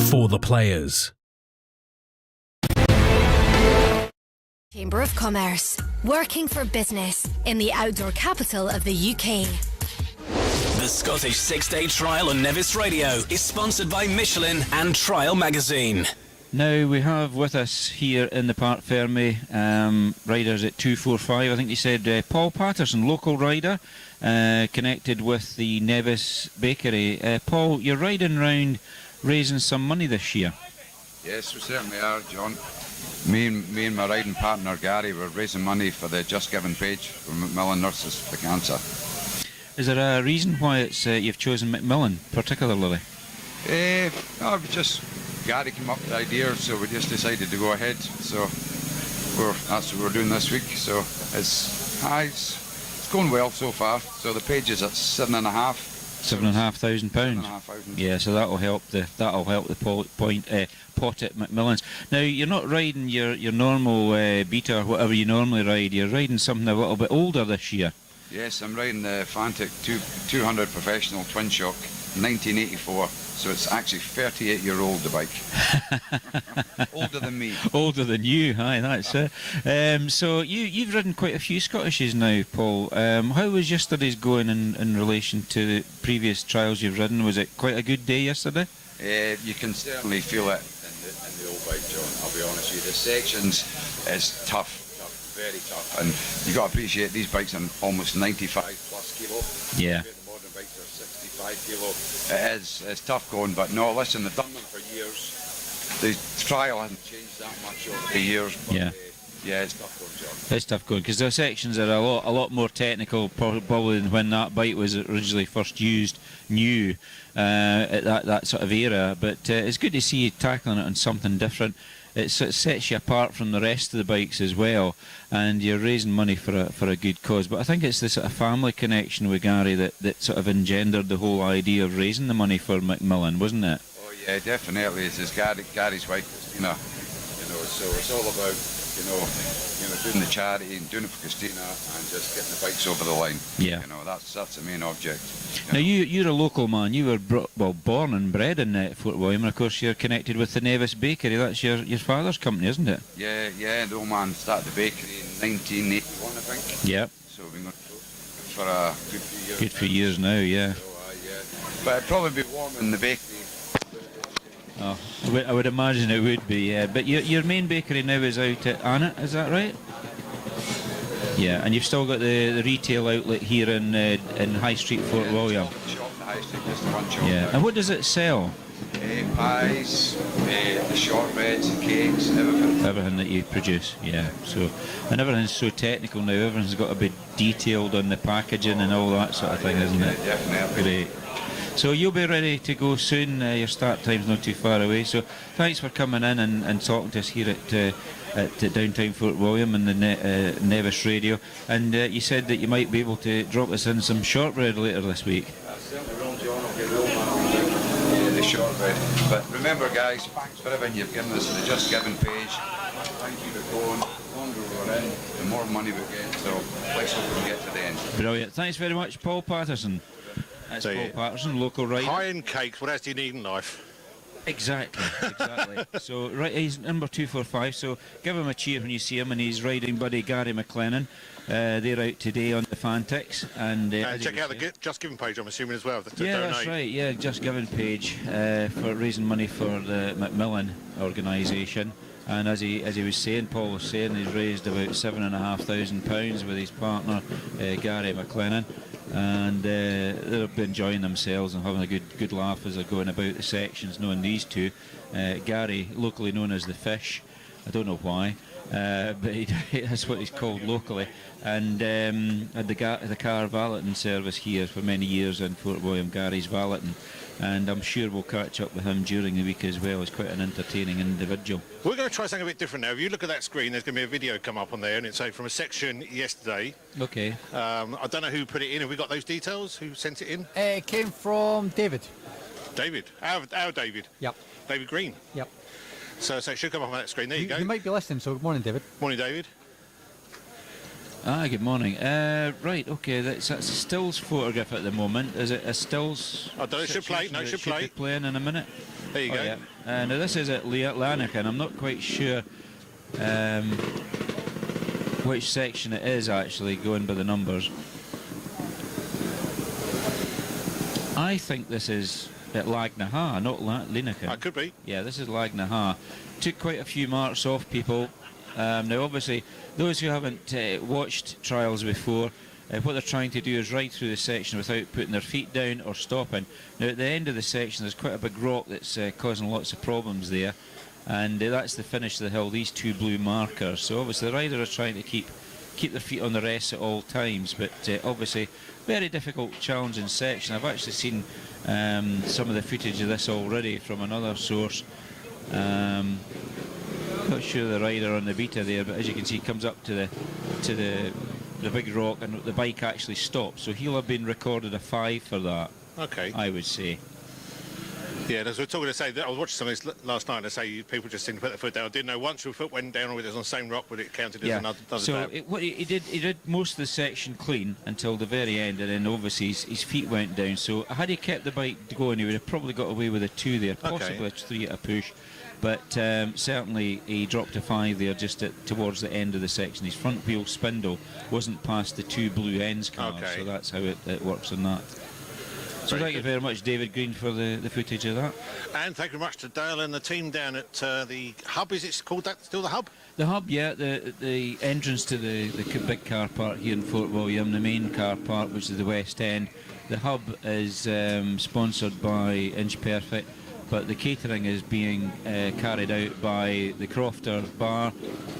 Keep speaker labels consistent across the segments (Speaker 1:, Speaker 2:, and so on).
Speaker 1: for the players.
Speaker 2: Chamber of Commerce, working for business in the outdoor capital of the UK.
Speaker 3: The Scottish 6-day trial on Nevis Radio is sponsored by Michelin and Trial Magazine.
Speaker 4: Now we have with us here in the Parc Ferme riders at 245. I think you said Paul Patterson, local rider, connected with the Nevis Bakery. Paul, you're riding round raising some money this year.
Speaker 5: Yes, we certainly are, John. Me and my riding partner Gary were raising money for the Just Giving page for Macmillan Nurses for Cancer.
Speaker 4: Is there a reason why it's you've chosen Macmillan particularly?
Speaker 5: No, Gary came up with the idea, so we just decided to go ahead. So that's what we're doing this week. So it's going well so far. So the page is at £7,500.
Speaker 4: £7,500. Yeah, so that'll help the pot at Macmillan's. Now you're not riding your normal Beta or whatever you normally ride. You're riding something a little bit older this year.
Speaker 5: Yes, I'm riding the Fantic 200 Professional Twin Shock 1984. So it's actually 38-year-old, the bike. Older than me.
Speaker 4: Older than you, aye, that's it. So you've ridden quite a few Scottishes now, Paul. How was yesterday's going in relation to the previous trials you've ridden? Was it quite a good day yesterday?
Speaker 5: You can certainly feel it in the old bike, John, I'll be honest with you. The sections is tough, very tough. And you've got to appreciate these bikes are almost 95 plus kilo.
Speaker 4: Yeah.
Speaker 5: Bikes are 65 kilo. It's tough going, but no, listen, they've done them for years. The trial hasn't changed that much over the years, but yeah, it's tough going, John.
Speaker 4: It's tough going because the sections are a lot more technical probably than when that bike was originally first used new at that sort of era, but it's good to see you tackling it on something different. It sort of sets you apart from the rest of the bikes as well, and you're raising money for a good cause. But I think it's the sort of family connection with Gary that sort of engendered the whole idea of raising the money for Macmillan, wasn't it?
Speaker 5: Oh yeah, definitely. It's Gary's wife, Christina. So it's all about doing the charity and doing it for Christina and just getting the bikes over the line.
Speaker 4: Yeah.
Speaker 5: That's the main object.
Speaker 4: Now you're a local man. You were born and bred in Fort William, and of course you're connected with the Nevis Bakery. That's your father's company, isn't it?
Speaker 5: Yeah. The old man started the bakery in 1981, I think.
Speaker 4: Yeah.
Speaker 5: So we've been going for a good few years.
Speaker 4: Good few years now, yeah.
Speaker 5: So, but it'd probably be warm in the bakery.
Speaker 4: Oh, I would imagine it would be, yeah. But your main bakery now is out at Annet, is that right? Yeah, and you've still got the retail outlet here in High Street, Fort William.
Speaker 5: Shop in the High Street, just the one shop.
Speaker 4: Yeah, and what does it sell?
Speaker 5: Pies, the shortbreads, the cakes, everything.
Speaker 4: Everything that you produce, yeah. So, and everything's so technical now. Everything's got to be detailed on the packaging and all that sort of thing, isn't it?
Speaker 5: Definitely.
Speaker 4: Great. So you'll be ready to go soon. Your start time's not too far away. So thanks for coming in and talking to us here at downtown Fort William and the Nevis Radio. And you said that you might be able to drop us in some shortbread later this week.
Speaker 5: Certainly will, John. I'll get the old man the shortbread. But remember, guys, thanks for everything you've given us in the Just Giving page. Thank you for going. The longer we're in, the more money we get. So let's hope we can get to the end.
Speaker 4: Brilliant. Thanks very much, Paul Patterson. That's Paul Patterson, local rider.
Speaker 6: Pie and cakes, what else do you need in life?
Speaker 4: Exactly. So, right, he's number 245, so give him a cheer when you see him, and he's riding buddy Gary McLennan. They're out today on the Fantics. And
Speaker 6: check out the Just Giving page, I'm assuming, as well.
Speaker 4: That's right, yeah, Just Giving page for raising money for the Macmillan organisation. And as he was saying, Paul was saying, he's raised about £7,500 with his partner Gary McLennan. And they'll be enjoying themselves and having a good laugh as they're going about the sections, knowing these two. Gary, locally known as the Fish, I don't know why, but that's what he's called locally, and had the car valeting service here for many years in Fort William. Gary's valeting, and I'm sure we'll catch up with him during the week as well. He's quite an entertaining individual.
Speaker 6: We're going to try something a bit different now. If you look at that screen, there's going to be a video come up on there, and it's from a section yesterday.
Speaker 4: Okay.
Speaker 6: I don't know who put it in. Have we got those details? Who sent it in?
Speaker 7: It came from David.
Speaker 6: David? Our David?
Speaker 7: Yep.
Speaker 6: David Green?
Speaker 7: Yep.
Speaker 6: So it should come up on that screen. There you go.
Speaker 7: You might be listening, so good morning, David.
Speaker 6: Morning, David.
Speaker 4: Good morning. Right, okay, that's a stills photograph at the moment. Is it a stills?
Speaker 6: I don't know, it should play. No, it should play.
Speaker 4: Be playing in a minute.
Speaker 6: There you go.
Speaker 4: Yeah. Now this is at Lanark, I'm not quite sure which section it is actually, going by the numbers. I think this is at Lagnaha, not Lanark.
Speaker 6: It could be.
Speaker 4: Yeah, this is Lagnaha. Took quite a few marks off people. Now obviously those who haven't watched trials before, what they're trying to do is ride through the section without putting their feet down or stopping. Now at the end of the section there's quite a big rock that's causing lots of problems there, and that's the finish of the hill, these two blue markers. So obviously the rider are trying to keep their feet on the rest at all times, but obviously very difficult, challenging section. I've actually seen some of the footage of this already from another source. Not sure the rider on the beta there, but as you can see, comes up to the big rock, and the bike actually stops. So he'll have been recorded a 5 for that.
Speaker 6: Okay.
Speaker 4: I would say.
Speaker 6: Yeah, as we were talking, I was watching some of this last night, and they say people just seem to put their foot down. I didn't know once your foot went down or it was on the same rock, but it counted as another
Speaker 4: so
Speaker 6: tap.
Speaker 4: what he did most of the section clean until the very end, and then obviously his feet went down. So had he kept the bike going, he would have probably got away with a 2 there, possibly a 3 at a push. But certainly he dropped a 5 there just towards the end of the section. His front wheel spindle wasn't past the 2 blue ends cars, so that's how it works on that. So thank you very much, David Green, for the footage of that.
Speaker 6: And thank you very much to Dale and the team down at the hub. Is it called that? Still the hub?
Speaker 4: The hub, yeah, the entrance to the big car park here in Fort William, the main car park, which is the West End. The hub is sponsored by Inch Perfect, but the catering is being carried out by the Crofter Bar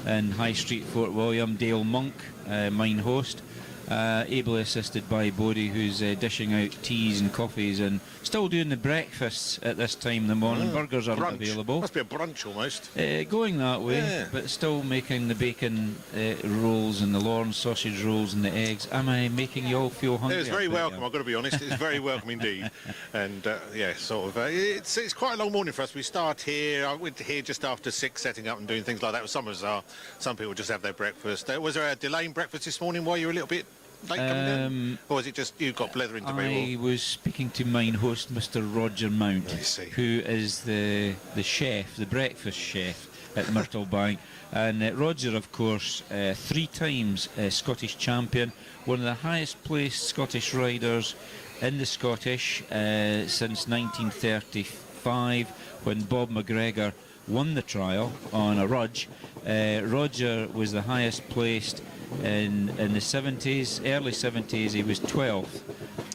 Speaker 4: in High Street, Fort William. Dale Monk, mine host, ably assisted by Bodie, who's dishing out teas and coffees and still doing the breakfasts at this time in the morning. Burgers aren't available.
Speaker 6: Must be a brunch almost.
Speaker 4: Going that way,
Speaker 6: yeah.
Speaker 4: But still making the bacon rolls and the Lorne sausage rolls and the eggs. Am I making you all feel hungry?
Speaker 6: It's very welcome, I've got to be honest. It's very welcome indeed. And yeah, sort of. It's quite a long morning for us. We start here. We're here just after 6, setting up and doing things like that. Some of us are. Some people just have their breakfast. Was there a delay in breakfast this morning while you were a little bit late coming down? Or was it just you got blethering to be?
Speaker 4: I was speaking to mine host, Mr. Roger Mount, who is the chef, the breakfast chef at Myrtle Bank. And Roger, of course, 3 times Scottish champion, one of the highest placed Scottish riders in the Scottish since 1935, when Bob McGregor won the trial on a Rudge. Roger was the highest placed in the 70s, early 70s. He was 12th,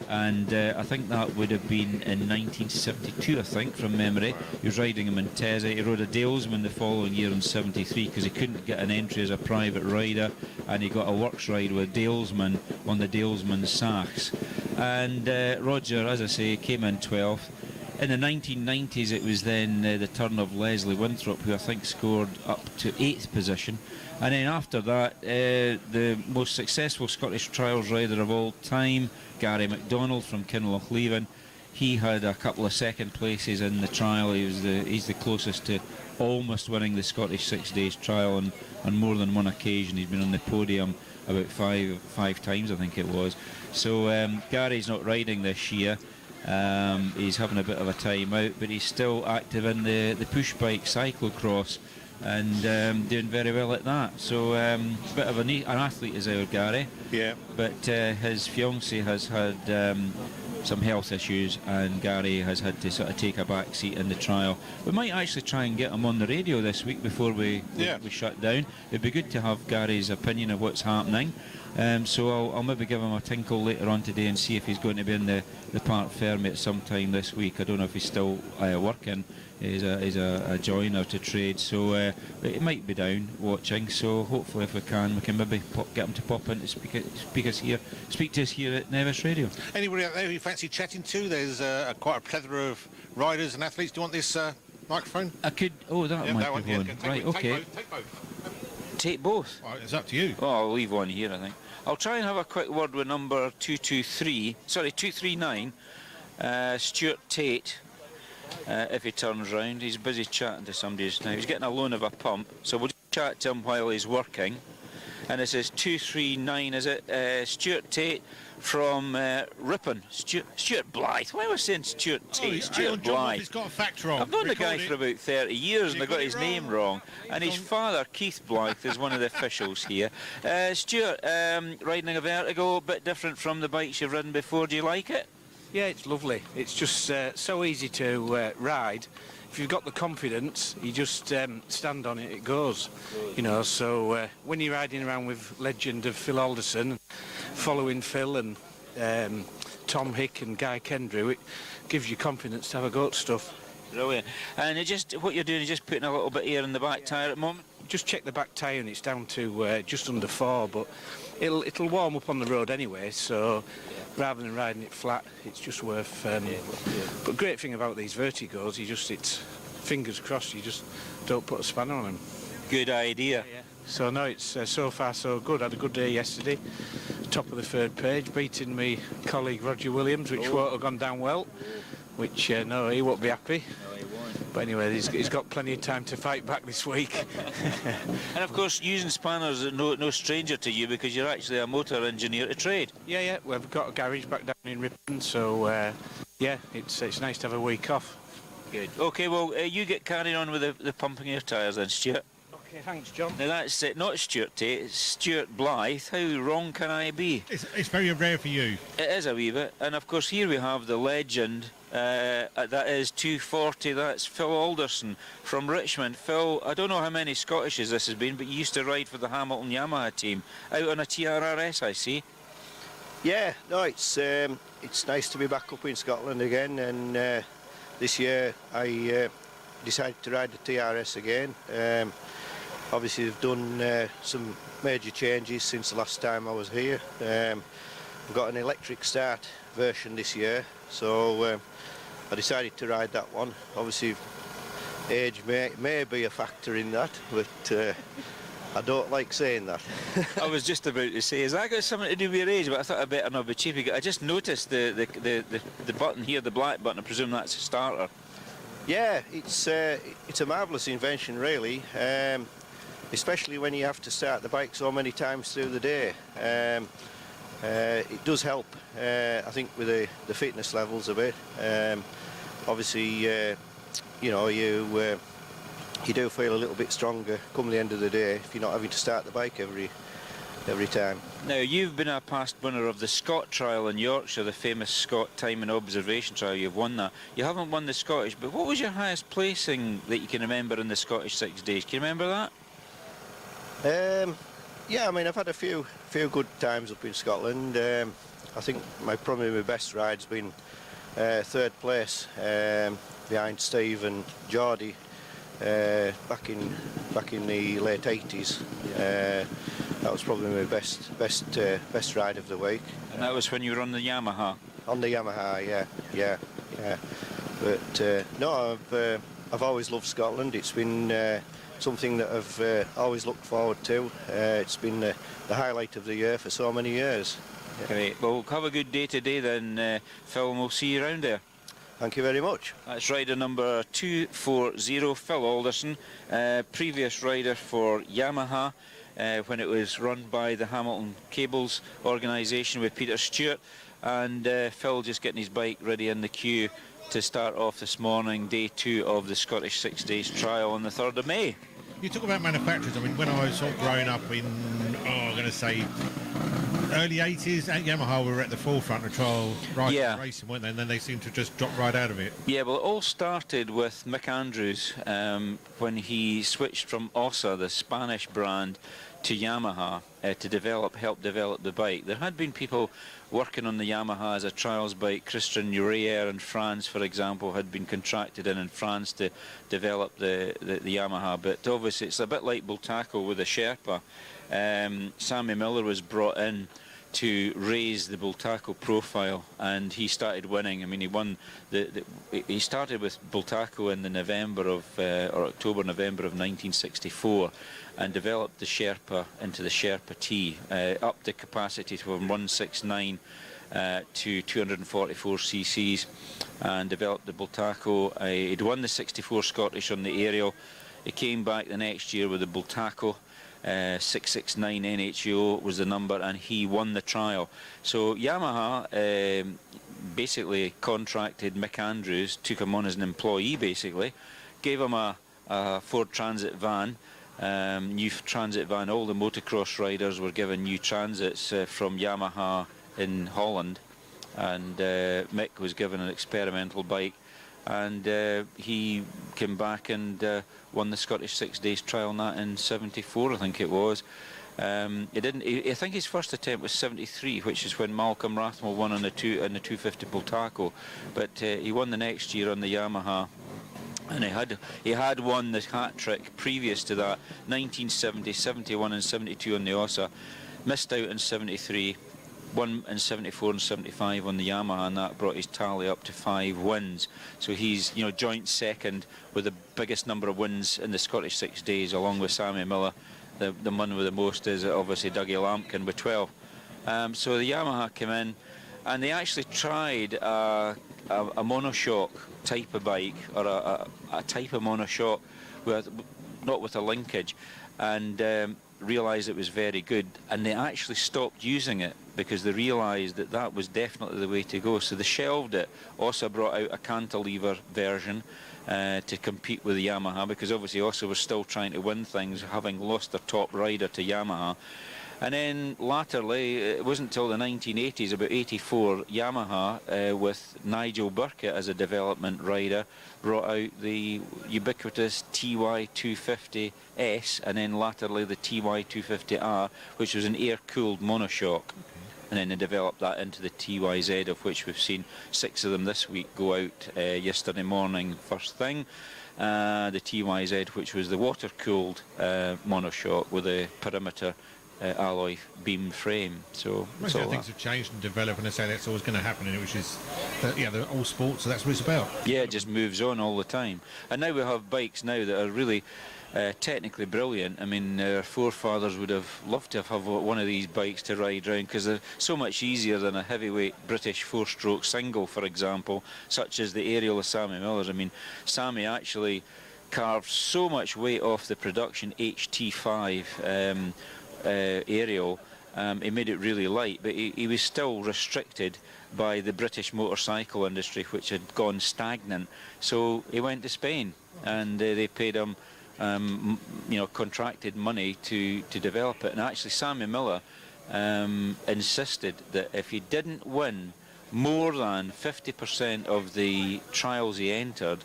Speaker 4: and I think that would have been in 1972, I think, from memory. He was riding a Montesa. He rode a Dalesman the following year in 73 because he couldn't get an entry as a private rider, and he got a works ride with Dalesman on the Dalesman Sachs. And Roger, as I say, came in 12th. In the 1990s, it was then the turn of Leslie Winthrop, who I think scored up to 8th position. And then after that, the most successful Scottish trials rider of all time, Gary MacDonald from Kinlochleven, he had a couple of second places in the trial. He's the closest to almost winning the Scottish 6 days trial on more than one occasion. He's been on the podium about five times, I think it was. So Gary's not riding this year. He's having a bit of a time out, but he's still active in the push bike cyclocross and doing very well at that. So a bit of an athlete is our Gary.
Speaker 6: Yeah.
Speaker 4: But his fiancée has had some health issues, and Gary has had to sort of take a back seat in the trial. We might actually try and get him on the radio this week before we shut down. It'd be good to have Gary's opinion of what's happening. So I'll maybe give him a tinkle later on today and see if he's going to be in the Parc Ferme at some time this week. I don't know if he's still working. He's a joiner to trade, so it might be down watching. So hopefully, if we can maybe get him to pop in to speak to us here at Nevis Radio.
Speaker 6: Anybody out there who you fancy chatting to? There's quite a plethora of riders and athletes. Do you want this microphone?
Speaker 4: I could. Oh, that microphone.
Speaker 6: That one, yeah.
Speaker 4: Right. Okay.
Speaker 6: Take both.
Speaker 4: Take both.
Speaker 6: Right, it's up to you.
Speaker 4: Oh, I'll leave one here, I think. I'll try and have a quick word with number 239, Stuart Tate, if he turns round. He's busy chatting to somebody just now. He's getting a loan of a pump, so we'll chat to him while he's working. And this is 239, is it? Stuart Tate from Ripon. Stuart Blythe. Why was I saying Stuart Tate? Stuart Blythe.
Speaker 6: It's got a fact wrong.
Speaker 4: I've known the guy for about 30 years and I got his name wrong. And his father, Keith Blythe, is one of the officials here. Stuart, riding a Vertigo, a bit different from the bikes you've ridden before. Do you like it?
Speaker 1: Yeah, it's lovely. It's just so easy to ride. If you've got the confidence, you just stand on it, it goes. You know, so when you're riding around with legend of Phil Alderson, following Phil and Tom Hick and Guy Kendrew, it gives you confidence to have a go at stuff.
Speaker 4: Brilliant. And what you're doing is just putting a little bit here in the back tyre at the moment?
Speaker 1: Just check the back tyre and it's down to just under 4, but it'll warm up on the road anyway, so rather than riding it flat, it's just worth... But great thing about these Vertigos, it's fingers crossed, you just don't put a spanner on them.
Speaker 4: Good idea.
Speaker 1: Yeah. So no, it's so far so good. Had a good day yesterday, top of the 3rd page, beating my colleague Roger Williams, which won't have gone down well, which no, he won't be happy.
Speaker 4: No, he won't.
Speaker 1: But anyway, he's got plenty of time to fight back this week.
Speaker 4: And of course, using spanners is no stranger to you because you're actually a motor engineer to trade.
Speaker 1: Yeah, we've got a garage back down in Ripon, so yeah, it's nice to have a week off.
Speaker 4: Good. OK, well, you get carried on with the pumping your tyres then, Stuart.
Speaker 1: Okay, thanks, John.
Speaker 4: Now that's it, not Stuart Tate, it's Stuart Blythe. How wrong can I be?
Speaker 6: It's very rare for you.
Speaker 4: It is a wee bit, and of course here we have the legend, that is 240, that's Phil Alderson from Richmond. Phil, I don't know how many Scottishes this has been, but you used to ride for the Hamilton Yamaha team, out on a TRRS I see.
Speaker 8: Yeah, no, it's nice to be back up in Scotland again, and this year I decided to ride the TRS again. Obviously they've done some major changes since the last time I was here. We've got an electric start version this year, so I decided to ride that one. Obviously age may be a factor in that, but I don't like saying that.
Speaker 4: I was just about to say, has that got something to do with your age? But I thought I'd better not be cheapy. I just noticed the button here, the black button. I presume that's a starter.
Speaker 8: Yeah, it's a marvellous invention, really. Especially when you have to start the bike so many times through the day. It does help, I think, with the fitness levels a bit. Obviously, you know, you do feel a little bit stronger come the end of the day if you're not having to start the bike every time.
Speaker 4: Now, you've been a past winner of the Scott Trial in Yorkshire, the famous Scott Time and Observation Trial. You've won that. You haven't won the Scottish, but what was your highest placing that you can remember in the Scottish 6 days? Can you remember that?
Speaker 8: Yeah, I mean, I've had a few good times up in Scotland. I think probably my best ride's been 3rd place behind Steve and Geordie back in the late 80s. That was probably my best ride of the week.
Speaker 4: And that was when you were on the Yamaha?
Speaker 8: On the Yamaha, yeah. But no, I've always loved Scotland. It's been something that I've always looked forward to. It's been the highlight of the year for so many years. Yeah.
Speaker 4: Great. Well, have a good day today then, Phil, and we'll see you around there.
Speaker 8: Thank you very much.
Speaker 4: That's rider number 240, Phil Alderson, previous rider for Yamaha when it was run by the Hamilton Cables organisation with Peter Stewart, and Phil just getting his bike ready in the queue to start off this morning, day 2 of the Scottish 6 Days trial on the 3rd of May.
Speaker 6: You talk about manufacturers. I mean, when I was sort of growing up in, I'm going to say, early 80s, at Yamaha we were at the forefront of trial racing, weren't they? And then they seemed to just drop right out of it. Yeah,
Speaker 4: well, it all started with Mick Andrews when he switched from Ossa, the Spanish brand, to Yamaha to help develop the bike. There had been people working on the Yamaha as a trials bike. Christian Urier in France, for example, had been contracted in France to develop the Yamaha, but obviously it's a bit like Bultaco with a Sherpa. Sammy Miller was brought in to raise the Bultaco profile, and he started winning. I mean, he won he started with Bultaco in the October-November of 1964, and developed the Sherpa into the Sherpa T, up the capacity from 169 to 244 cc's, and developed the Bultaco. He'd won the 64 Scottish on the aerial. He came back the next year with the Bultaco. 669 NHO was the number, and he won the trial. So Yamaha basically contracted Mick Andrews, took him on as an employee basically, gave him a Ford Transit van, new transit van. All the motocross riders were given new transits from Yamaha in Holland, and Mick was given an experimental bike, and he came back and won the Scottish 6 Days trial on that in '74, I think it was. He didn't. I think his first attempt was '73, which is when Malcolm Rathmell won on the 250 Bultaco, but he won the next year on the Yamaha. And he had won the hat trick previous to that, 1970, 71 and 72 on the Ossa, missed out in '73, won in '74 and '75 on the Yamaha, and that brought his tally up to 5 wins. So he's, you know, joint second with the biggest number of wins in the Scottish 6 Days, along with Sammy Miller. The one with the most is obviously Dougie Lampkin with 12. So the Yamaha came in, and they actually tried a monoshock type of bike, or a type of monoshock not with a linkage, and realised it was very good, and they actually stopped using it because they realised that that was definitely the way to go. So they shelved it. Also brought out a cantilever version to compete with the Yamaha, because obviously also was still trying to win things, having lost their top rider to Yamaha. And then latterly, it wasn't until the 1980s, about '84, Yamaha, with Nigel Burkett as a development rider, brought out the ubiquitous TY250S, and then latterly the TY250R, which was an air-cooled monoshock. And then they developed that into the TYZ, of which we've seen 6 of them this week go out yesterday morning first thing. The TYZ, which was the water-cooled monoshock with a perimeter alloy beam frame. So
Speaker 6: most of things have changed and developed, and I say that's always going to happen in it, which is they're all sports, so that's what it's about.
Speaker 4: Yeah, it just moves on all the time. And now we have bikes now that are really technically brilliant. I mean, our forefathers would have loved to have one of these bikes to ride around, because they're so much easier than a heavyweight British 4-stroke single, for example, such as the Ariel of Sammy Miller's. I mean, Sammy actually carved so much weight off the production HT5 Ariel. He made it really light, but he was still restricted by the British motorcycle industry, which had gone stagnant. So he went to Spain, and they paid him contracted money to develop it. And actually Sammy Miller insisted that if he didn't win more than 50% of the trials he entered,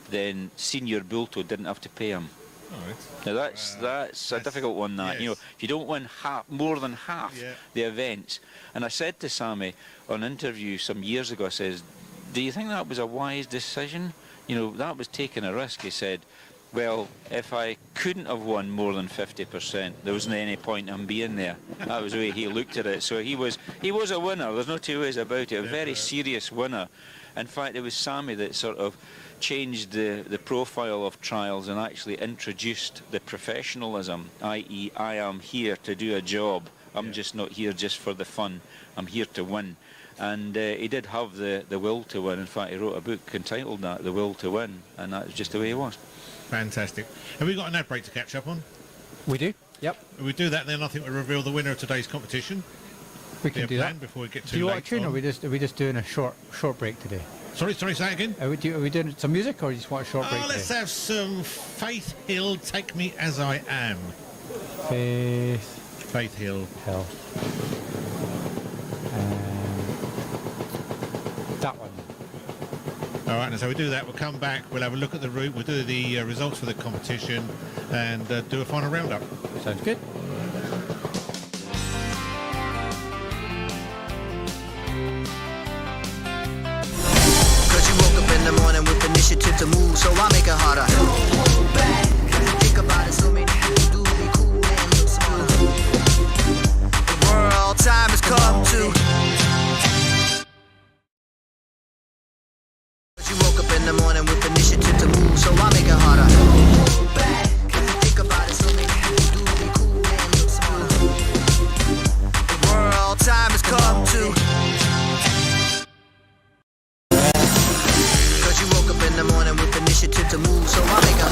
Speaker 4: then Senior Bulto didn't have to pay him.
Speaker 6: Right.
Speaker 4: Now that's a difficult one, that. Yes. You know, if you don't win more than half the events. And I said to Sammy on an interview some years ago, I says, do you think that was a wise decision? You know, that was taking a risk. He said, well, if I couldn't have won more than 50%, there wasn't any point in being there. That was the way he looked at it. So he was a winner. There's no two ways about it. A very serious winner. In fact, it was Sammy that sort of changed the profile of trials and actually introduced the professionalism, i.e. I am here to do a job. I'm just not here just for the fun. I'm here to win. And he did have the will to win. In fact, he wrote a book entitled that, The Will to Win, and that was just the way he was.
Speaker 6: Fantastic. Have we got an ad break to catch up on?
Speaker 7: We do, yep.
Speaker 6: If we do that, then I think we'll reveal the winner of today's competition.
Speaker 7: We can do that.
Speaker 6: Before we get too
Speaker 7: do you
Speaker 6: late
Speaker 7: want a tune, or are we just doing a short break today?
Speaker 6: Sorry, say that again?
Speaker 7: Are we doing some music, or do you just want a short break today?
Speaker 6: Let's have some Faith Hill, Take Me As I Am. Faith Hill.
Speaker 7: That one.
Speaker 6: All right, and so we do that, we'll come back, we'll have a look at the route, we'll do the results for the competition, and do a final roundup.
Speaker 7: Sounds good.
Speaker 9: In the morning with initiative to move, so I make it harder. Hold back. Think about it, so many people do be cool and look smooth. The world time has come to. You woke up in the morning with initiative to move, so I make it harder. Hold back. Think about it, so many people do be cool and look smooth. The world time has come to. You woke up in the morning with initiative to move, so I make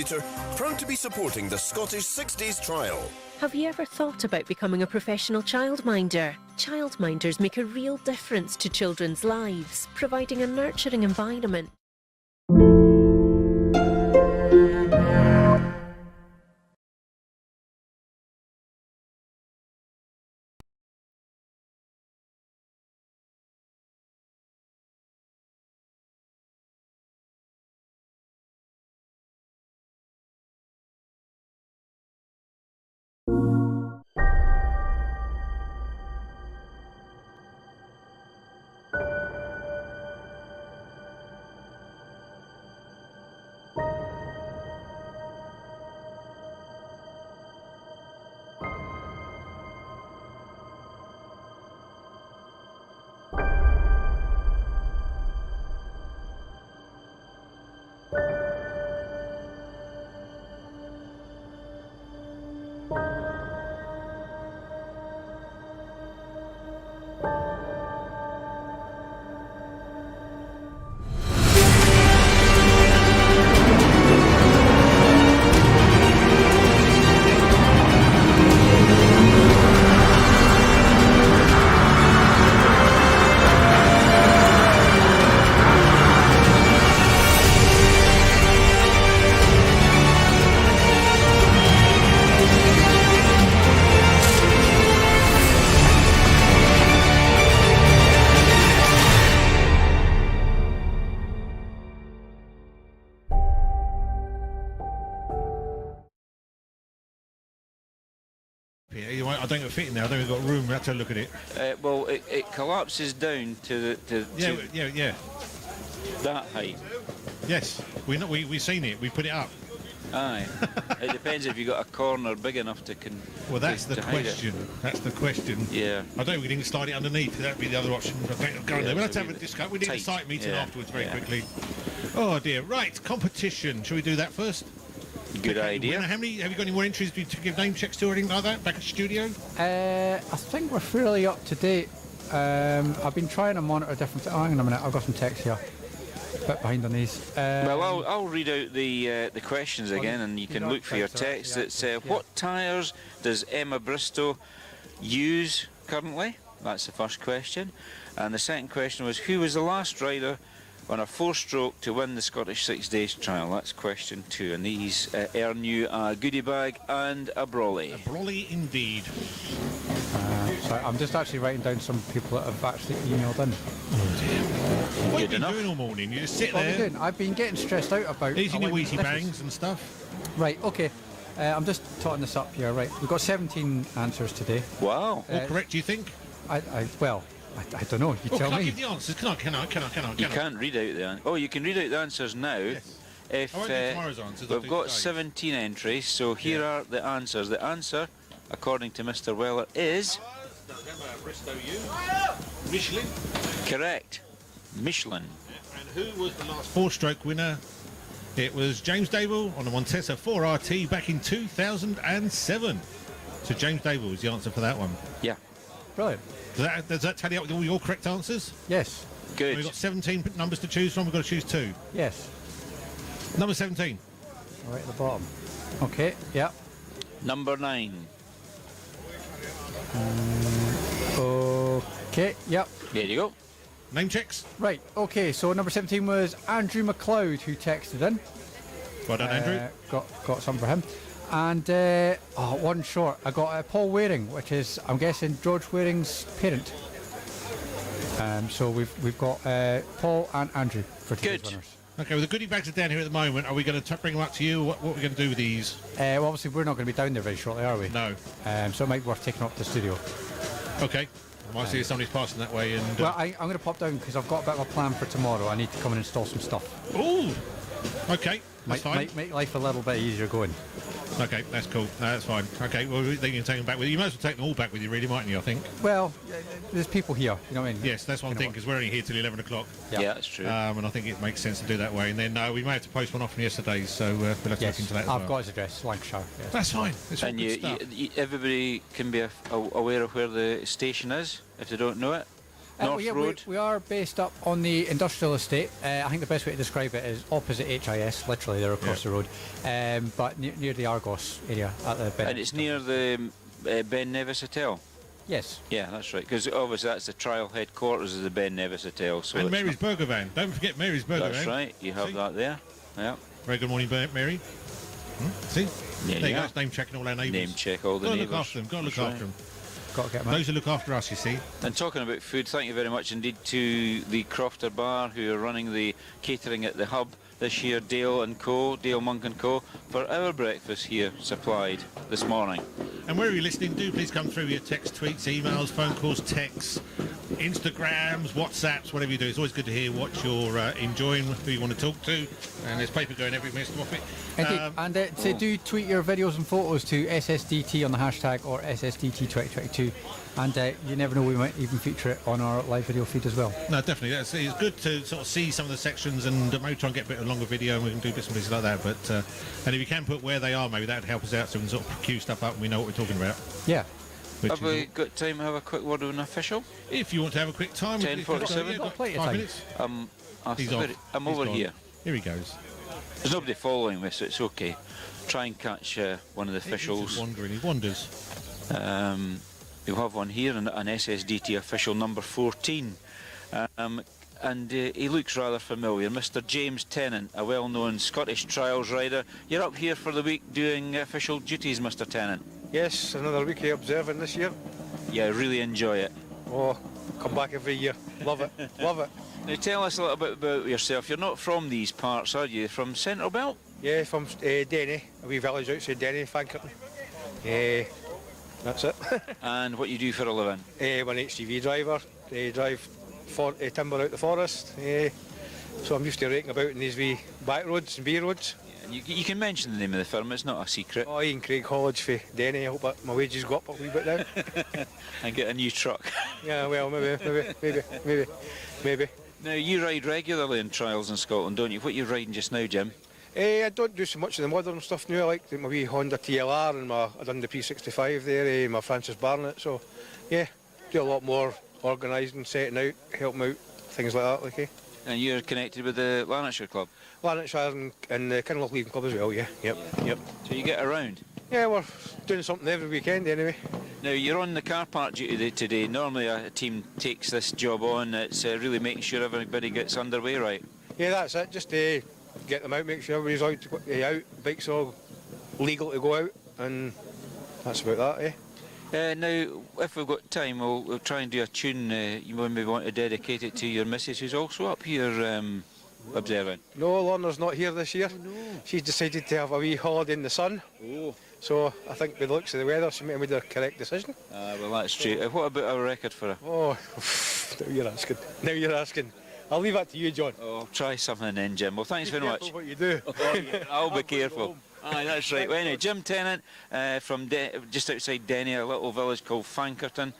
Speaker 10: Centre, proud to be supporting the Scottish 6 Days Trial.
Speaker 11: Have you ever thought about becoming a professional childminder? Childminders make a real difference to children's lives, providing a nurturing environment.
Speaker 6: I don't fit in there. I don't think we've got room. We have to look at it.
Speaker 4: Well, it collapses down to
Speaker 6: Yeah.
Speaker 4: that height.
Speaker 6: Yes, we've seen it. We put it up.
Speaker 4: Aye. It depends if you got a corner big enough to
Speaker 6: Well, that's the
Speaker 4: to hide it.
Speaker 6: question. That's the question.
Speaker 4: Yeah.
Speaker 6: I don't think we can slide it underneath. That'd be the other option. Go on there. We'll have to have a discussion. We need a site meeting afterwards very quickly. Oh dear. Right, competition. Shall we do that first?
Speaker 4: Good idea.
Speaker 6: How many? Have you got any more entries to give name checks to or anything like that back at the studio?
Speaker 7: I think we're fairly up to date. I've been trying to monitor different. Oh, hang on a minute. I've got some text here. A bit behind on these.
Speaker 4: Well, I'll read out the questions again, and you can look for your text. It's what tyres does Emma Bristow use currently? That's the first question. And the second question was, who was the last rider on a 4-stroke to win the Scottish 6 Days Trial? That's question 2. And these earn you a goodie bag and a brolly.
Speaker 6: A brolly indeed.
Speaker 7: So I'm just actually writing down some people that have actually emailed in.
Speaker 6: Oh dear. What have you been doing all morning? You just sit
Speaker 7: What
Speaker 6: there.
Speaker 7: are you doing? I've been getting stressed out about...
Speaker 6: Eating your Wheatie bangs and stuff.
Speaker 7: Right, okay. I'm just totting this up here. Right, we've got 17 answers today.
Speaker 4: Wow.
Speaker 6: All correct, do you think?
Speaker 7: I don't know. You tell
Speaker 6: can I
Speaker 7: me.
Speaker 6: give the answers? Can I?
Speaker 4: You can't read out the answers. Oh, you can read out the answers now.
Speaker 6: Yes.
Speaker 4: If
Speaker 6: I won't do tomorrow's answers, I'll
Speaker 4: we've
Speaker 6: do
Speaker 4: got
Speaker 6: today's.
Speaker 4: 17 entries, so here are the answers. The answer, according to Mr. Weller, is
Speaker 6: Michelin.
Speaker 4: correct. Michelin.
Speaker 6: And who was the last 4-stroke winner? It was James Dable on the Montesa 4RT back in 2007. So James Dable was the answer for that one.
Speaker 4: Yeah.
Speaker 7: Brilliant.
Speaker 6: Does that tally up with all your correct answers?
Speaker 7: Yes.
Speaker 4: Good.
Speaker 6: We've got 17 numbers to choose from. We've got to choose 2.
Speaker 7: Yes.
Speaker 6: Number 17.
Speaker 7: Right at the bottom. Okay, yeah.
Speaker 4: Number 9.
Speaker 7: Okay, yep.
Speaker 4: There you go.
Speaker 6: Name checks.
Speaker 7: Right, okay, so number 17 was Andrew McLeod, who texted in.
Speaker 6: Well done, Andrew.
Speaker 7: Got some for him. And, one short. I got Paul Waring, which is, I'm guessing, George Waring's parent. So we've got Paul and Andrew for today's winners.
Speaker 6: Okay, well, the goodie bags are down here at the moment. Are we going to bring them up to you? What are we going to do with these?
Speaker 7: Well, obviously, we're not going to be down there very shortly, are we?
Speaker 6: No.
Speaker 7: So it might be worth taking up to the studio.
Speaker 6: Okay. I might see if somebody's passing that way. And
Speaker 7: Well, I'm going to pop down because I've got a bit of a plan for tomorrow. I need to come and install some stuff.
Speaker 6: Ooh! Okay, that's fine.
Speaker 7: Might make life a little bit easier going.
Speaker 6: Okay, that's cool. No, that's fine. Okay, well, then you can take them back with you. You might as well take them all back with you, really, mightn't you, I think?
Speaker 7: Well, there's people here, you know what I mean?
Speaker 6: Yes, that's what I'm thinking, because we're only here till 11 o'clock.
Speaker 4: Yeah, that's true.
Speaker 6: And I think it makes sense to do that way. And then we may have to post one off from yesterday's, so we'll have to look into that as well.
Speaker 7: I've got his address, Lancashire. Yes.
Speaker 6: That's fine. It's all
Speaker 4: And
Speaker 6: good stuff.
Speaker 4: everybody can be aware of where the station is if they don't know it.
Speaker 3: North
Speaker 7: yeah,
Speaker 3: Road?
Speaker 7: We are based up on the industrial estate. I think the best way to describe it is opposite HIS, literally they're across the road, but near the Argos area at the Ben.
Speaker 4: And it's near the Ben Nevis Hotel?
Speaker 7: Yes.
Speaker 4: Yeah, that's right, because obviously that's the trial headquarters of the Ben Nevis Hotel. So
Speaker 6: and Mary's Burger Van. Don't forget Mary's Burger Van.
Speaker 4: That's right, you have that there. Yeah.
Speaker 6: Very good morning, Mary. See?
Speaker 4: Yeah,
Speaker 6: there you go. It's name checking all our neighbours.
Speaker 4: Name check all the neighbours.
Speaker 6: Look after them. Got to look after them.
Speaker 7: Got to get them.
Speaker 6: Those who look after us, you see.
Speaker 4: And talking about food, thank you very much indeed to the Crofter Bar, who are running the catering at the hub this year, Dale Monk and Co, for our breakfast here supplied this morning.
Speaker 6: And where are you listening? Do please come through your text, tweets, emails, phone calls, texts, Instagrams, WhatsApps, whatever you do. It's always good to hear what you're enjoying, who you want to talk to. And there's paper going everywhere, Mr. Moffat.
Speaker 7: And so do tweet your videos and photos to SSDT on the hashtag or SSDT 2022. And you never know, we might even feature it on our live video feed as well.
Speaker 6: No, definitely. It's good to sort of see some of the sections and maybe try and get a bit of a longer video and we can do bits and pieces like that. But and if you can put where they are, maybe that would help us out so we can sort of queue stuff up and we know what we're talking about.
Speaker 7: Yeah.
Speaker 4: Have we got time to have a quick word with an official?
Speaker 6: If you want to have a quick time.
Speaker 4: 10:47.
Speaker 6: Got 5 minutes.
Speaker 4: I'm over here.
Speaker 6: Here he goes.
Speaker 4: There's nobody following me, so it's okay. Try and catch one of the officials.
Speaker 6: He's wandering. He wanders.
Speaker 4: You'll have one here, an SSDT official number 14. And he looks rather familiar. Mr. James Tennant, a well-known Scottish trials rider. You're up here for the week doing official duties, Mr. Tennant.
Speaker 12: Yes, another week of observing this year.
Speaker 4: Yeah, really enjoy it.
Speaker 12: Oh, come back every year. Love it, love it.
Speaker 4: Now tell us a little bit about yourself. You're not from these parts, are you? From Central Belt?
Speaker 12: Yeah, from Denny, a wee village outside Denny, Fankerton. That's it.
Speaker 4: And what you do for a living?
Speaker 12: I'm an HGV driver. Drive timber out the forest. So I'm used to raking about in these wee back roads and B roads.
Speaker 4: You can mention the name of the firm, it's not a secret.
Speaker 12: Oh, Ian Craig College for Denny. I hope that my wages go up a wee bit now.
Speaker 4: And get a new truck.
Speaker 12: Yeah, well, maybe.
Speaker 4: Now, you ride regularly in trials in Scotland, don't you? What are you riding just now, Jim?
Speaker 12: I don't do so much of the modern stuff now. I like my wee Honda TLR and I done the P65 there, my Francis Barnett. So, yeah, do a lot more organising, setting out, helping out, things like that. Okay.
Speaker 4: And you're connected with the Lanarkshire Club?
Speaker 12: Lanarkshire and the Kinloch Leaving Club as well, yeah. Yep.
Speaker 4: So you get around?
Speaker 12: Yeah, we're doing something every weekend anyway.
Speaker 4: Now, you're on the car park duty today. Normally a team takes this job on. It's really making sure everybody gets underway right.
Speaker 12: Yeah, that's it. Just get them out, make sure everybody's out, bikes all legal to go out, and that's about that,
Speaker 4: Now, if we've got time, we'll try and do a tune. You maybe want to dedicate it to your missus, who's also up here observing.
Speaker 12: No, Lorna's not here this year. Oh, no. She's decided to have a wee holiday in the sun.
Speaker 4: Oh.
Speaker 12: So I think with the looks of the weather, she might have made the correct decision.
Speaker 4: Well, that's true. What about our record for her?
Speaker 12: Oh, now you're asking. I'll leave that to you, John.
Speaker 4: Oh, try something then, Jim. Well, thanks very much.
Speaker 12: What you do.
Speaker 4: Oh, yeah, I'll be careful. Aye, that's right. Well, anyway, Jim Tennant from just outside Denny, a little village called Fankerton.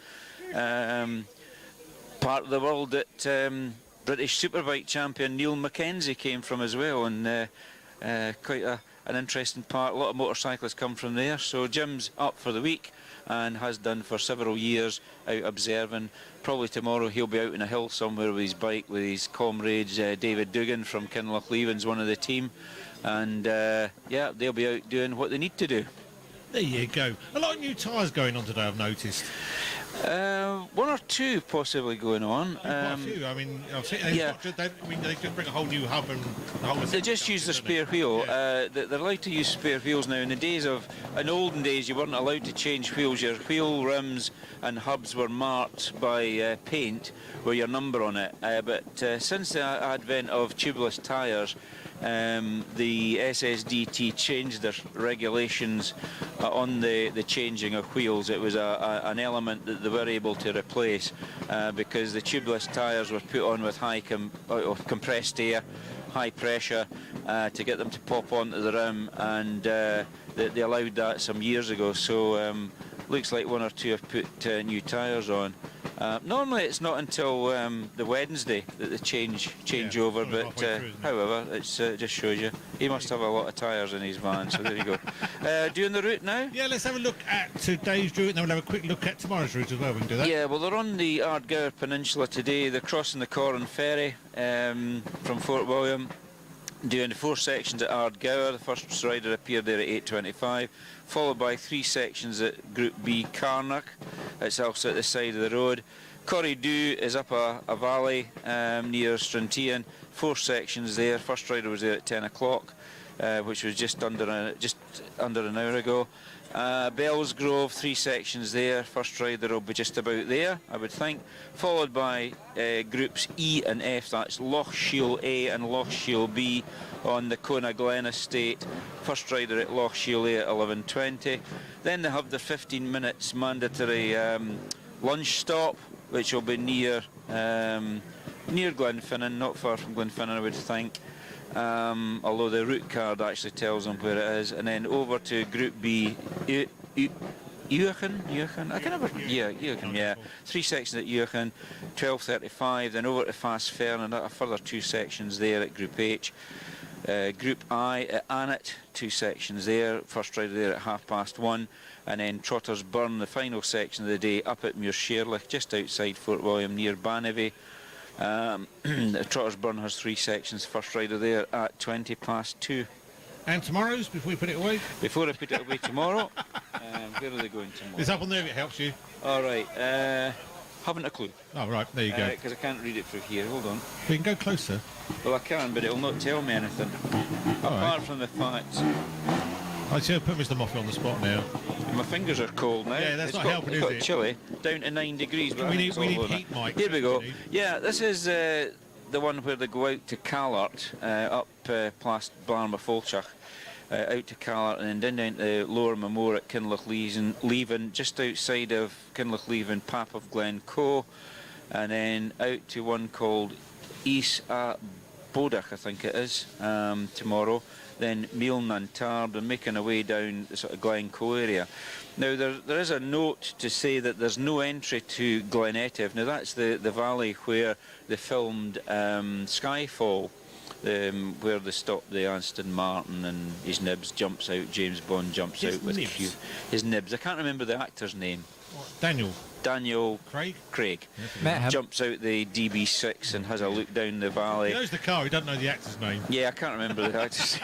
Speaker 4: Part of the world that British Superbike champion Neil Mackenzie came from as well, and quite an interesting part. A lot of motorcyclists come from there. So Jim's up for the week and has done for several years, out observing. Probably tomorrow he'll be out in a hill somewhere with his bike with his comrades. David Dugan from Kinloch Leaving's one of the team, and yeah, they'll be out doing what they need to do.
Speaker 6: There you go. A lot of new tyres going on today, I've noticed.
Speaker 4: One or two possibly going on.
Speaker 6: Quite a few. I mean, I've seen, they just bring a whole new hub and the whole.
Speaker 4: They just use the spare wheel. Yeah. They're allowed to use spare wheels now. In olden days, you weren't allowed to change wheels. Your wheel rims and hubs were marked by paint with your number on it. But since the advent of tubeless tyres, the SSDT changed their regulations on the changing of wheels. It was an element that they were able to replace because the tubeless tyres were put on with high compressed air, high pressure to get them to pop onto the rim, and the they allowed that some years ago, so looks like one or two have put new tyres on. Normally it's not until the Wednesday that they change over, but however, it just shows you. He must have a lot of tyres in his van, so there you go. Doing the route now?
Speaker 6: Yeah, let's have a look at today's route and then we'll have a quick look at tomorrow's route as well. We can do that.
Speaker 4: Yeah, well, they're on the Ardgour Peninsula today. They're crossing the Corran Ferry from Fort William, doing the 4 sections at Ardgour. The first rider appeared there at 8:25, followed by 3 sections at Group B Carnock. It's also at the side of the road. Corriedou is up a valley near Struntian. 4 sections there. First rider was there at 10 o'clock, which was just under an hour ago. Bellsgrove, 3 sections there. First rider will be just about there, I would think. Followed by groups E and F, that's Loch Shiel A and Loch Shiel B on the Cona Glen estate. First rider at Loch Shiel A at 11:20. Then they have the 15 minutes mandatory lunch stop, which will be near Glenfinnan, not far from Glenfinnan, I would think. Although the route card actually tells them where it is, and then over to Group B, Uachen, I can never, yeah, Uachen, yeah. 3 sections at Uachen, 12:35, then over to Fast Ferme, and a further 2 sections there at Group H. Group I at Annet, 2 sections there, first rider there at 1:30, and then Trotters Burn, the final section of the day, up at Muirsheerlich, just outside Fort William, near Banavie. Trotters Burn has 3 sections, first rider there at 2:20.
Speaker 6: And tomorrow's, before we put it away?
Speaker 4: Before I put it away tomorrow, where are they going tomorrow?
Speaker 6: It's up on there if it helps you.
Speaker 4: All right, haven't a clue.
Speaker 6: Oh, right, there you go.
Speaker 4: Because I can't read it through here, hold on.
Speaker 6: We can go closer.
Speaker 4: Well, I can, but it'll not tell me anything. Apart from the fact...
Speaker 6: I should put Mr. Moffat on the spot now.
Speaker 4: My fingers are cold now.
Speaker 6: Yeah, that's not helping, is it?
Speaker 4: Chilly, down to 9 degrees. But
Speaker 6: we need heat mics.
Speaker 4: Here we go. Yeah, this is the one where they go out to Callart, up past Blarnma-Folchach, out to Callart, and then down to Lower Mamore at Kinloch-Leven, just outside of Kinloch-Leven, Pap of Glencoe, and then out to one called East Bodach, I think it is, tomorrow. Then Meal-Nantard, and making a way down the sort of Glencoe area. Now there is a note to say that there's no entry to Glenetiv. Now that's the valley where they filmed Skyfall, where they stopped the Aston Martin and his nibs jumps out, James Bond jumps out with his nibs. I can't remember the actor's name. Daniel Craig jumps out the DB6 and has a look down the valley.
Speaker 6: He knows the car, he doesn't know the actor's name.
Speaker 4: Yeah, I can't remember the actor's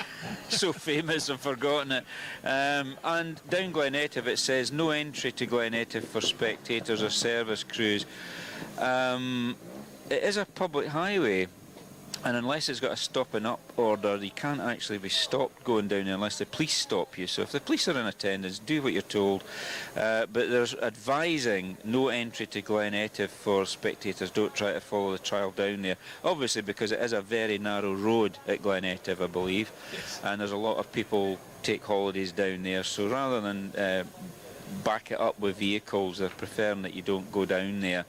Speaker 4: so famous I've forgotten it. And down Glenetiv it says no entry to Glenetiv for spectators or service crews. It is a public highway, and unless it's got a stop and up order, you can't actually be stopped going down there unless the police stop you. So if the police are in attendance, do what you're told. But there's advising no entry to Glenetiv for spectators. Don't try to follow the trial down there. Obviously, because it is a very narrow road at Glenetiv, I believe. Yes. And there's a lot of people take holidays down there. So rather than back it up with vehicles, they're preferring that you don't go down there.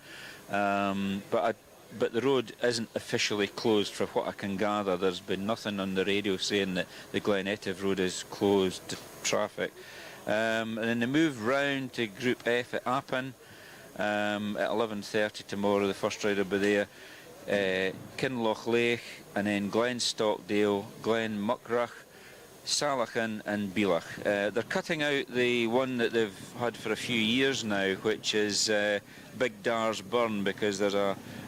Speaker 4: But the road isn't officially closed, for what I can gather. There's been nothing on the radio saying that the Glenetiv road is closed to traffic. And then they move round to Group F at Appin at 11:30 tomorrow. The first rider will be there. Kinloch-Lake, and then Glen Stockdale, Glen Muckrach, Salachan and Bealach. They're cutting out the one that they've had for a few years now, which is Big Dars Burn, because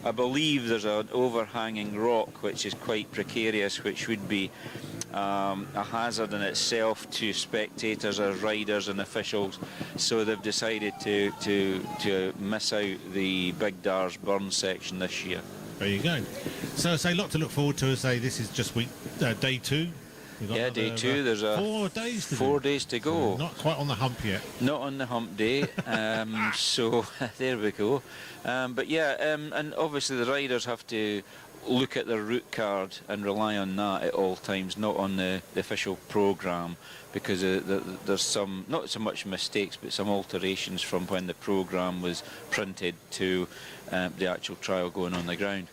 Speaker 4: I believe there's an overhanging rock which is quite precarious, which would be a hazard in itself to spectators or riders and officials. So they've decided to miss out the Big Dars Burn section this year.
Speaker 6: There you go. So a lot to look forward to. This is just day 2.
Speaker 4: Yeah, day 2. There's
Speaker 6: 4 days to
Speaker 4: 4 days to go.
Speaker 6: So not quite on the hump yet.
Speaker 4: Not on the hump day. So there we go. But yeah, and obviously the riders have to look at their route card and rely on that at all times, not on the official programme, because there's some, not so much mistakes, but some alterations from when the programme was printed to the actual trial going on the ground.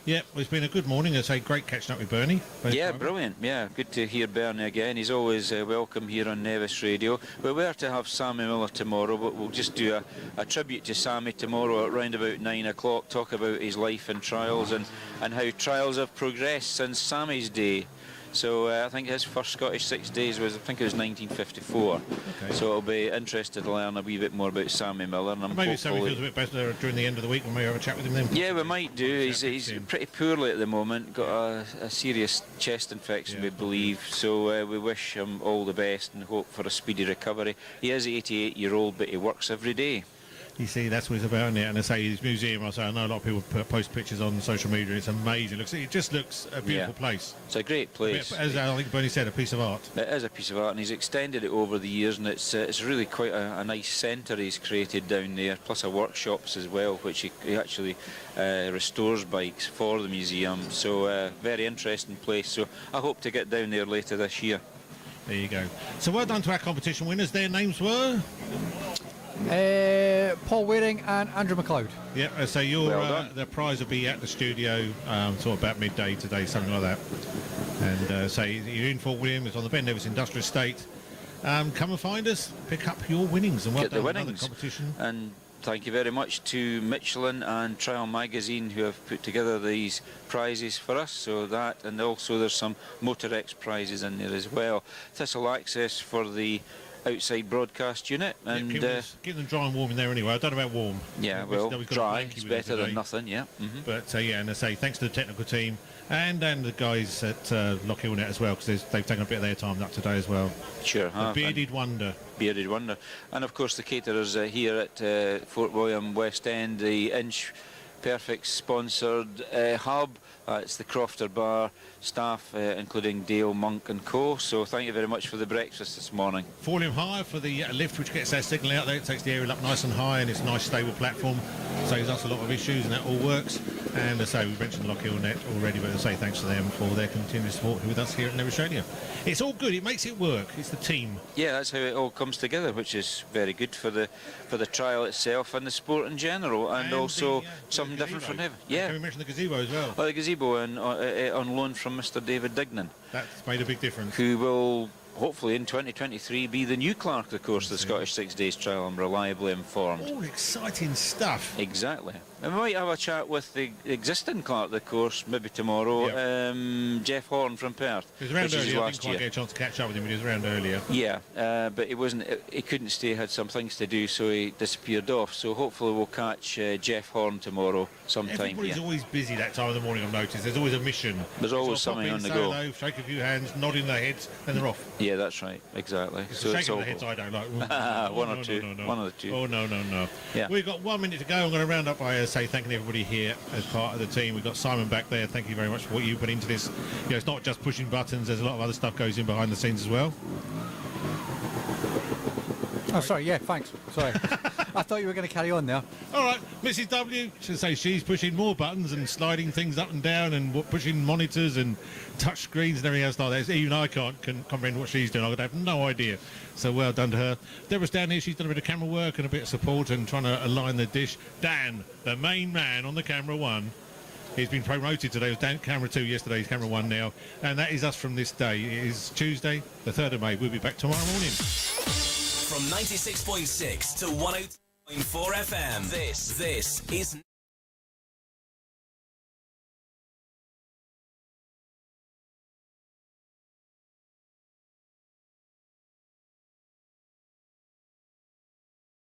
Speaker 6: Yeah, well, it's been a good morning. I say great catching up with Bernie.
Speaker 4: Yeah, brilliant. Yeah, good to hear Bernie again. He's always welcome here on Nevis Radio. We were to have Sammy Miller tomorrow, but we'll just do a tribute to Sammy tomorrow at round about 9 o'clock, talk about his life and trials and how trials have progressed since Sammy's day. So I think his first Scottish 6 days was, I think it was 1954. Okay. So I'll be interested to learn a wee bit more about Sammy Miller. And
Speaker 6: maybe Sammy feels a bit better during the end of the week. We may have a chat with him then.
Speaker 4: Yeah, we might do. He's pretty poorly at the moment. Got a serious chest infection, we believe. So we wish him all the best and hope for a speedy recovery. He is 88-year-old, but he works every day.
Speaker 6: You see, that's what it's about, isn't it? And I say his museum, I know a lot of people post pictures on social media. It's amazing. It just looks a beautiful place.
Speaker 4: It's a great place.
Speaker 6: As I think Bernie said, a piece of art.
Speaker 4: It is a piece of art, and he's extended it over the years, and it's really quite a nice centre he's created down there, plus a workshops as well, which he actually restores bikes for the museum. So very interesting place. So I hope to get down there later this year.
Speaker 6: There you go. So well done to our competition winners. Their names were?
Speaker 7: Paul Waring and Andrew McLeod.
Speaker 6: Yeah, so the prize will be at the studio sort of about midday today, something like that. And say you're in Fort William, it's on the Ben Nevis Industrial Estate. Come and find us, pick up your winnings, and well done on the competition. And
Speaker 4: thank you very much to Michelin and Trial Magazine who have put together these prizes for us. So that, and also there's some Motorex prizes in there as well. Thistle access for the outside broadcast unit, and
Speaker 6: keep them dry and warm in there anyway. I don't know about warm.
Speaker 4: Yeah, well, dry is better than nothing. Yeah.
Speaker 6: But yeah, and I say thanks to the technical team and the guys at Lockhill Net as well, because they've taken a bit of their time up today as well.
Speaker 4: Sure.
Speaker 6: The Bearded Wonder.
Speaker 4: Bearded Wonder, and of course the caterers here at Fort William West End, the Inch Perfect sponsored hub. It's the Crofter Bar staff, including Dale, Monk and Co. So thank you very much for the breakfast this morning.
Speaker 6: Volume higher for the lift, which gets our signal out there. It takes the aerial up nice and high, and it's a nice stable platform. Saves us a lot of issues, and that all works. And as I say, we mentioned Lockhill Net already, but I say thanks to them for their continuous support with us here at Nevis Radio. It's all good. It makes it work. It's the team.
Speaker 4: Yeah, that's how it all comes together, which is very good for the trial itself and the sport in general, and also something different for Nevis. Yeah.
Speaker 6: Can we mention the gazebo as well?
Speaker 4: Well, the gazebo on loan from Mr. David Dignan.
Speaker 6: That's made a big difference.
Speaker 4: Who will hopefully in 2023 be the new clerk, of course, of the Scottish 6 Days Trial. I'm reliably informed.
Speaker 6: All exciting stuff.
Speaker 4: Exactly. And we might have a chat with the existing clerk of the course maybe tomorrow, Jeff Horn from Perth.
Speaker 6: He was around earlier. I didn't quite get a chance to catch up with him, but he was around earlier.
Speaker 4: Yeah, but he couldn't stay, had some things to do, so he disappeared off. So hopefully we'll catch Jeff Horn tomorrow sometime.
Speaker 6: Everybody's always busy that time of the morning, I've noticed. There's always a mission.
Speaker 4: There's always something on the go.
Speaker 6: Hello, shake a few hands, nodding their heads, then they're off.
Speaker 4: Yeah, that's right, exactly.
Speaker 6: So shaking their heads I don't like.
Speaker 4: One or two. One of the two.
Speaker 6: Oh, no.
Speaker 4: Yeah.
Speaker 6: We've got 1 minute to go. I'm going to round up by say thanking everybody here as part of the team. We've got Simon back there. Thank you very much for what you put into this. You know, it's not just pushing buttons. There's a lot of other stuff goes in behind the scenes as well.
Speaker 7: Oh, sorry. Yeah, thanks. Sorry. I thought you were going to carry on there.
Speaker 6: All right, Mrs. W. Should say she's pushing more buttons and sliding things up and down and pushing monitors and touch screens and everything else like that. Even I can't comprehend what she's doing. I would have no idea. So well done to her. Deborah's down here. She's done a bit of camera work and a bit of support and trying to align the dish. Dan, the main man on the camera one. He's been promoted today. It was camera 2 yesterday. He's camera 1 now. And that is us from this day. It is Tuesday, the 3rd of May. We'll be back tomorrow morning.
Speaker 3: From 96.6 to 102.4 FM, this is